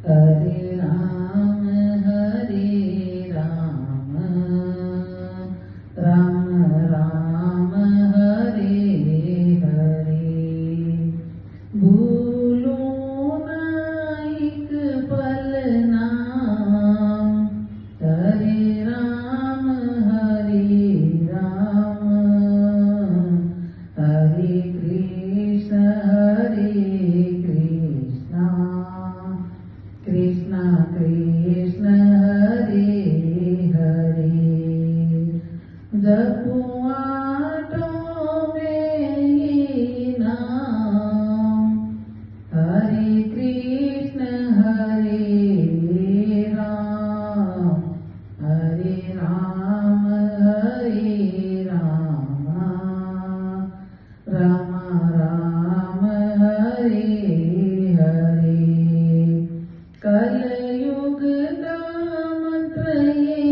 हरे राम राम राम हरे हरे। भूलो ना एक पल नाम, हरे राम हरे कृष्ण कृष्ण कृष्ण हरे हरे। जपो आठों में ये नाम, हरे कृष्ण राम राम राम हरे हरे। कलयुग का मंत्र ये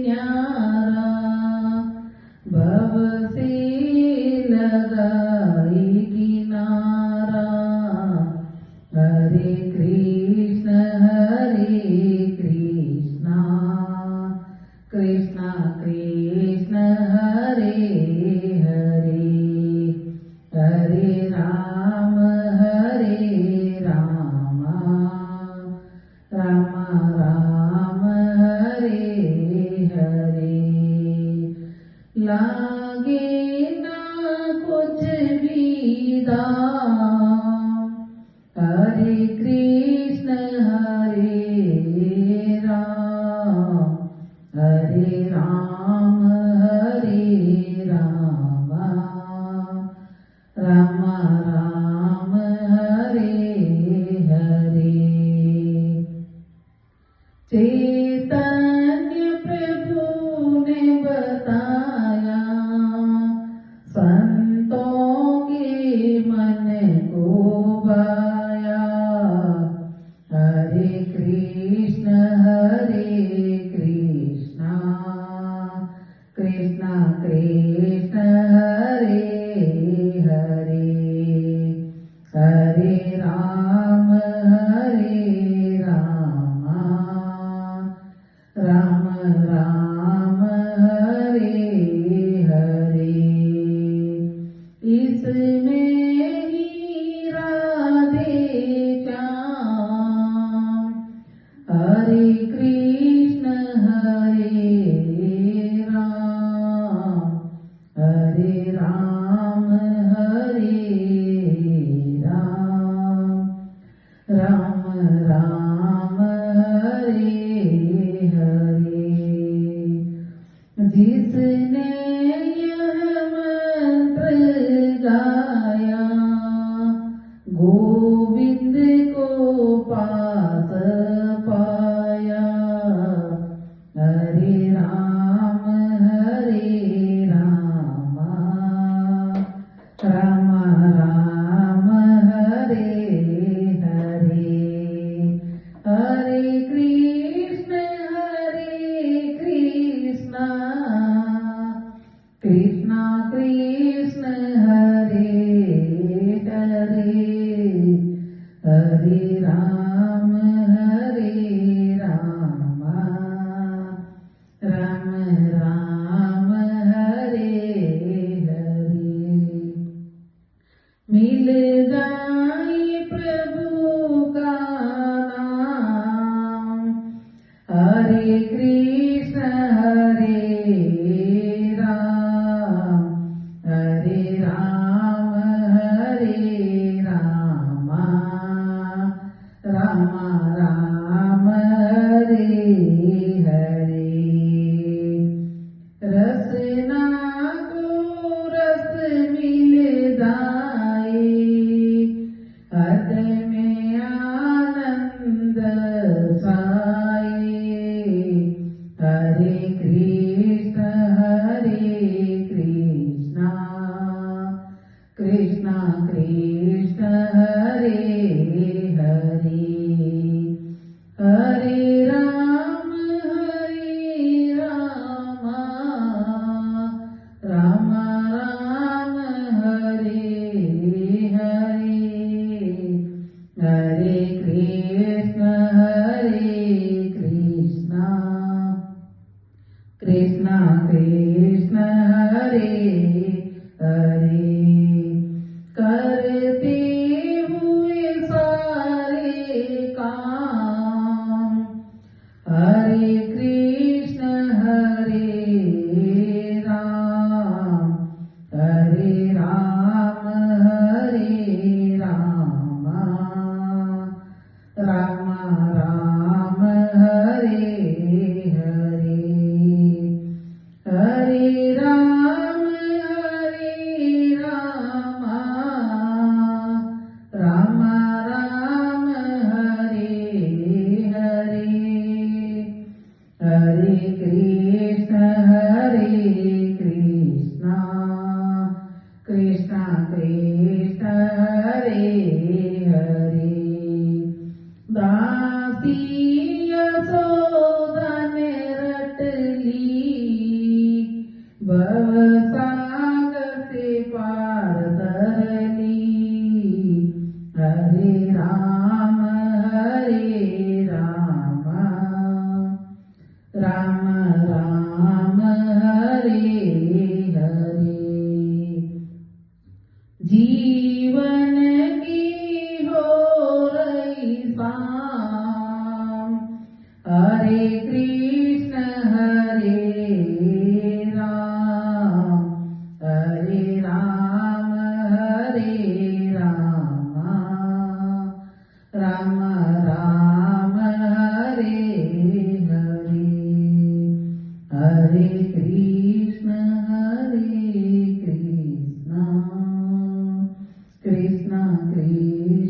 न्यारा, भव से लगाई किनारा। हरे कृष्ण कृष्ण कृष्ण हरे हरे। हरे राम राम राम हरे हरे। लागे ना कुछ भी दाम, हरे कृष्ण राम राम राम हरे हरे। चैतन्य प्रभु ने बताया, संतों के मन को भाया। हरे कृष्ण कृष्ण कृष्ण हरे हरे। हरे राम राम राम हरे हरे। इसमें ही राधे श्याम, हरे कृष्ण राम राम राम हरे हरे। जिसने यह मंत्र गाया, गोविंद को पास पाया। हरे राम राम राम हरे हरे। हरे कृष्ण कृष्ण कृष्ण हरे हरे। हरे राम राम राम हरे हरे। मिल जाए प्रभु का नाम, हरे कृष्ण राम राम राम हरे हरे। रसना को रस मिल जाए, हद में आनंद साए। हरे कृष्ण कृष्ण कृष्ण हरे हरे। राम राम हरे हरे, हरे राम राम राम हरे हरे, हरे कृष्ण कृष्ण कृष्ण हरे हरे। दासी यशोदा ने रट ली भवसागर से पार तर ली, हरे राम राम राम हरे हरे। जीवन की हो रही शाम, हरे कृष्ण